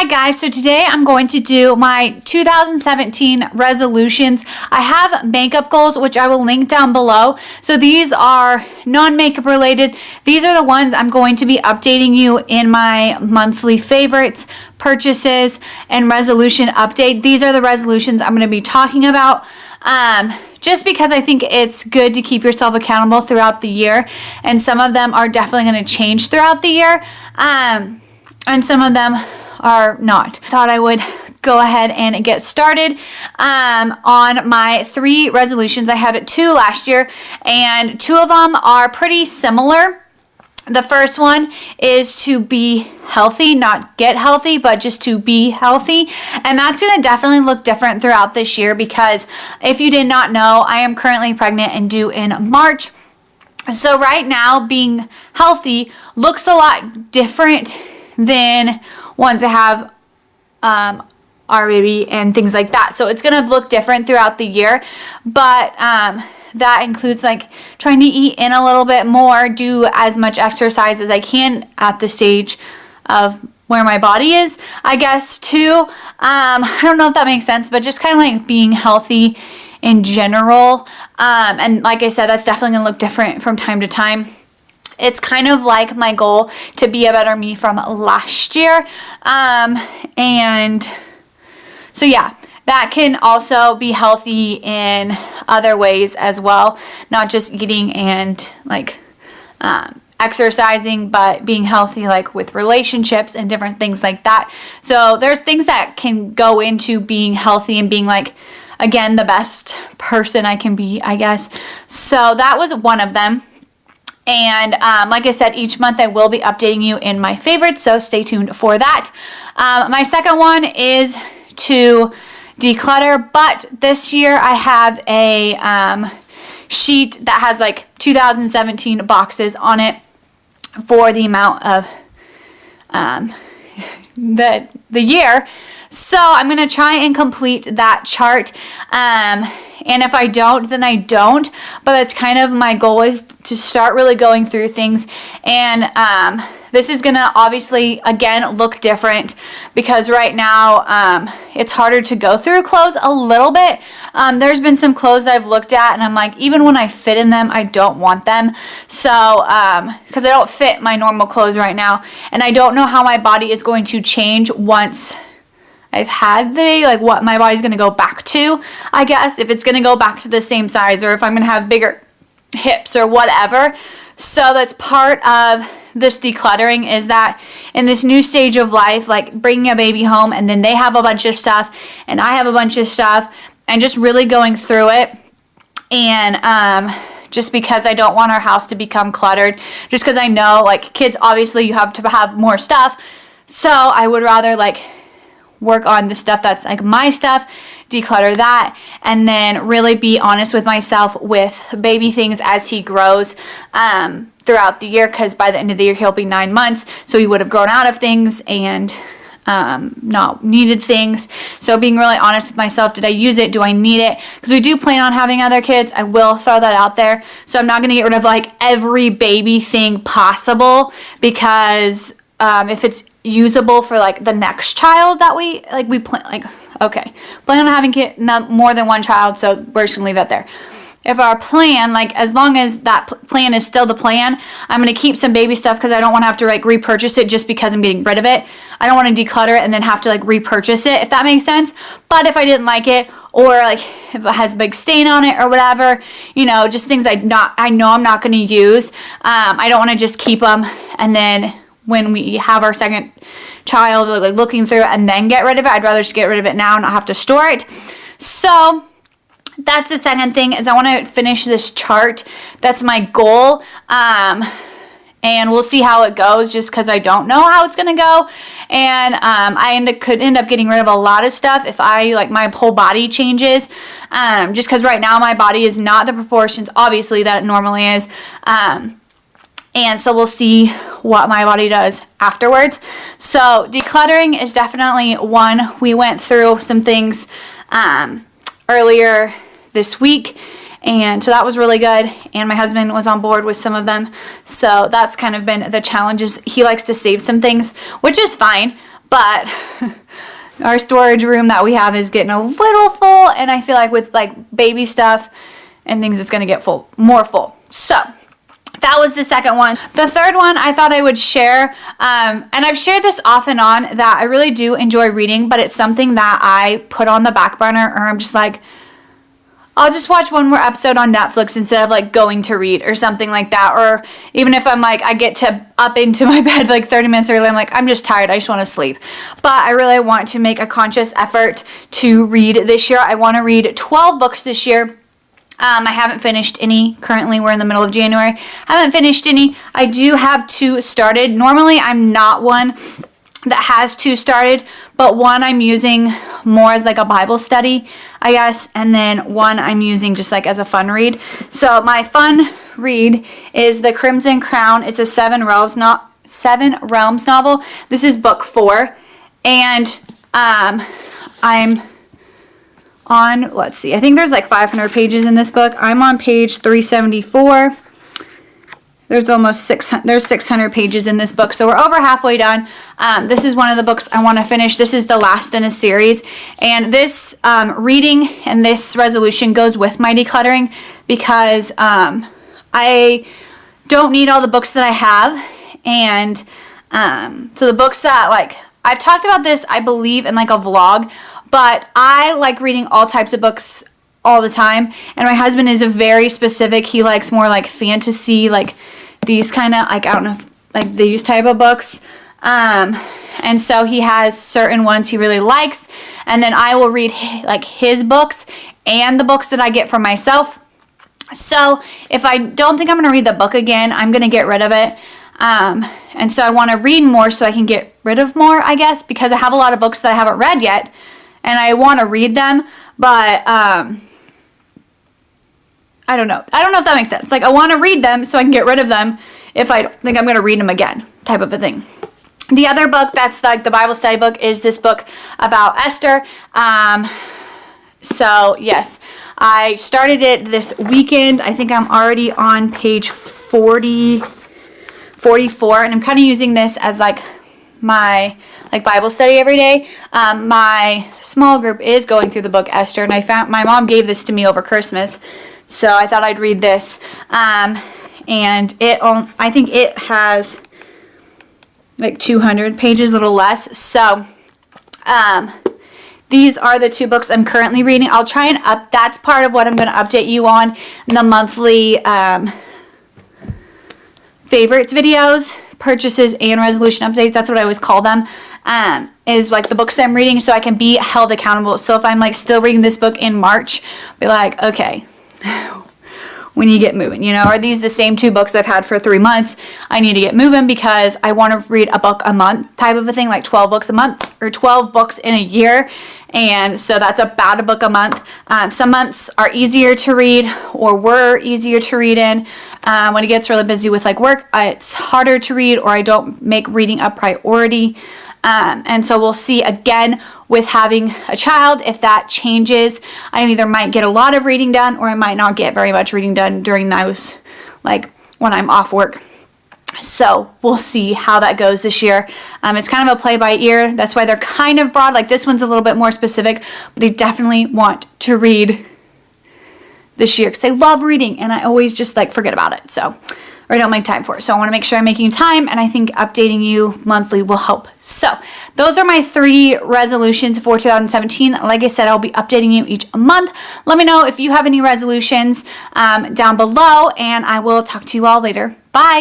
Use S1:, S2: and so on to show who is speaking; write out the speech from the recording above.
S1: Hi guys, so today I'm going to do my 2017 resolutions. I have makeup goals, which I will link down below. So these are non-makeup related. These are the ones I'm going to be updating you in my monthly favorites, purchases, and resolution update. These are the resolutions I'm going to be talking about. Just because I think it's good to keep yourself accountable throughout the year, and some of them are definitely going to change throughout the year, and some of them are not. Thought I would go ahead and get started on my 3 resolutions. I had 2 last year, and 2 of them are pretty similar. The first one is to be healthy, not get healthy, but just to be healthy. And that's going to definitely look different throughout this year because if you did not know, I am currently pregnant and due in March. So right now, being healthy looks a lot different than ones that have our baby and things like that. So it's going to look different throughout the year, but that includes like trying to eat in a little bit more, do as much exercise as I can at the stage of where my body is, I guess, too. I don't know if that makes sense, but just kind of like being healthy in general. And like I said, that's definitely going to look different from time to time. It's kind of like my goal to be a better me from last year. And so yeah, that can also be healthy in other ways as well. Not just eating and like exercising, but being healthy like with relationships and different things like that. So there's things that can go into being healthy and being like, again, the best person I can be, I guess. So that was one of them. And like I said, each month I will be updating you in my favorites, so stay tuned for that. My second one is to declutter, but this year I have a sheet that has like 2017 boxes on it for the amount of the year. So I'm going to try and complete that chart. And if I don't, then I don't. But that's kind of my goal, is to start really going through things. And this is going to obviously, again, look different because right now it's harder to go through clothes a little bit. There's been some clothes that I've looked at and I'm like, even when I fit in them, I don't want them. So, because I don't fit my normal clothes right now. And I don't know how my body is going to change once I've had like what my body's going to go back to, I guess, if it's going to go back to the same size or if I'm going to have bigger hips or whatever. So that's part of this decluttering, is that in this new stage of life, like bringing a baby home and then they have a bunch of stuff and I have a bunch of stuff, and just really going through it. And just because I don't want our house to become cluttered, just because I know like kids, obviously you have to have more stuff. So I would rather like work on the stuff that's like my stuff, declutter that, and then really be honest with myself with baby things as he grows throughout the year, because by the end of the year he'll be 9 months, so he would have grown out of things and not needed things. So being really honest with myself, did I use it? Do I need it? Because we do plan on having other kids. I will throw that out there. So I'm not going to get rid of like every baby thing possible, because if it's usable for like the next child that we plan, like, okay, plan on having more than one child, so we're just gonna leave that there. If our plan, like as long as that plan is still the plan, I'm gonna keep some baby stuff because I don't want to have to like repurchase it just because I'm getting rid of it. I don't want to declutter it and then have to like repurchase it, if that makes sense. But if I didn't like it, or like if it has a big stain on it or whatever, you know, just things I know I'm not gonna use, I don't want to just keep them and then when we have our second child, like looking through it and then get rid of it. I'd rather just get rid of it now and not have to store it. So that's the second thing, is I want to finish this chart. That's my goal. And we'll see how it goes, just because I don't know how it's going to go. And I could end up getting rid of a lot of stuff if my whole body changes. Just because right now my body is not the proportions, obviously, that it normally is. And so we'll see what my body does afterwards. So decluttering is definitely one. We went through some things earlier this week, and so that was really good. And my husband was on board with some of them. So that's kind of been the challenges. He likes to save some things, which is fine. but our storage room that we have is getting a little full, and I feel like with like baby stuff and things, it's going to get more full. So that was the second one. The third one I thought I would share, and I've shared this off and on, that I really do enjoy reading, but it's something that I put on the back burner, or I'm just like, I'll just watch one more episode on Netflix instead of like going to read or something like that. Or even if I'm like, I get to up into my bed like 30 minutes early, I'm like, I'm just tired, I just want to sleep. But I really want to make a conscious effort to read this year. I want to read 12 books this year. I haven't finished any. Currently, we're in the middle of January. I haven't finished any. I do have 2 started. Normally, I'm not one that has 2 started, but one I'm using more as like a Bible study, I guess, and then one I'm using just like as a fun read. So my fun read is The Crimson Crown. It's a 7 Realms novel. This is book 4, and I'm on, let's see, I think there's like 500 pages in this book. I'm on page 374. There's almost 600 pages in this book, so we're over halfway done. This is one of the books I want to finish. This is the last in a series, and this reading and this resolution goes with my decluttering, because I don't need all the books that I have, and so the books that, like, I've talked about this, I believe, in like a vlog, but I like reading all types of books all the time, and my husband is a very specific, he likes more like fantasy, like these kind of, like, I don't know, like these type of books, and so he has certain ones he really likes, and then I will read like his books and the books that I get for myself. So if I don't think I'm going to read the book again, I'm going to get rid of it, and so I want to read more so I can get rid of more, I guess, because I have a lot of books that I haven't read yet, and I want to read them, but I don't know. I don't know if that makes sense. Like, I want to read them so I can get rid of them if I don't think I'm going to read them again, type of a thing. The other book that's like the Bible study book is this book about Esther. So, yes, I started it this weekend. I think I'm already on page 44, and I'm kind of using this as like my like Bible study every day. My small group is going through the book Esther, and I found my mom gave this to me over Christmas. So I thought I'd read this, and I think it has like 200 pages, a little less. So these are the 2 books I'm currently reading. I'll try and that's part of what I'm going to update you on in the monthly favorites videos, purchases, and resolution updates. That's what I always call them. Is like the books I'm reading, so I can be held accountable. So if I'm like still reading this book in March, be like, okay, we need to get moving, you know. Are these the same 2 books I've had for 3 months? I need to get moving because I want to read a book a month type of a thing, like 12 books a month or 12 books in a year. And so that's about a book a month. Some months are easier to read, or were easier to read in. When it gets really busy with like work, it's harder to read, or I don't make reading a priority. And so we'll see again with having a child if that changes. I either might get a lot of reading done, or I might not get very much reading done during those, like when I'm off work. So we'll see how that goes this year. It's kind of a play by ear. That's why they're kind of broad. Like this one's a little bit more specific, but I definitely want to read this year because I love reading, and I always just like forget about it. So, or I don't make time for it. So I want to make sure I'm making time, and I think updating you monthly will help. So those are my 3 resolutions for 2017. Like I said, I'll be updating you each month. Let me know if you have any resolutions down below, and I will talk to you all later. Bye.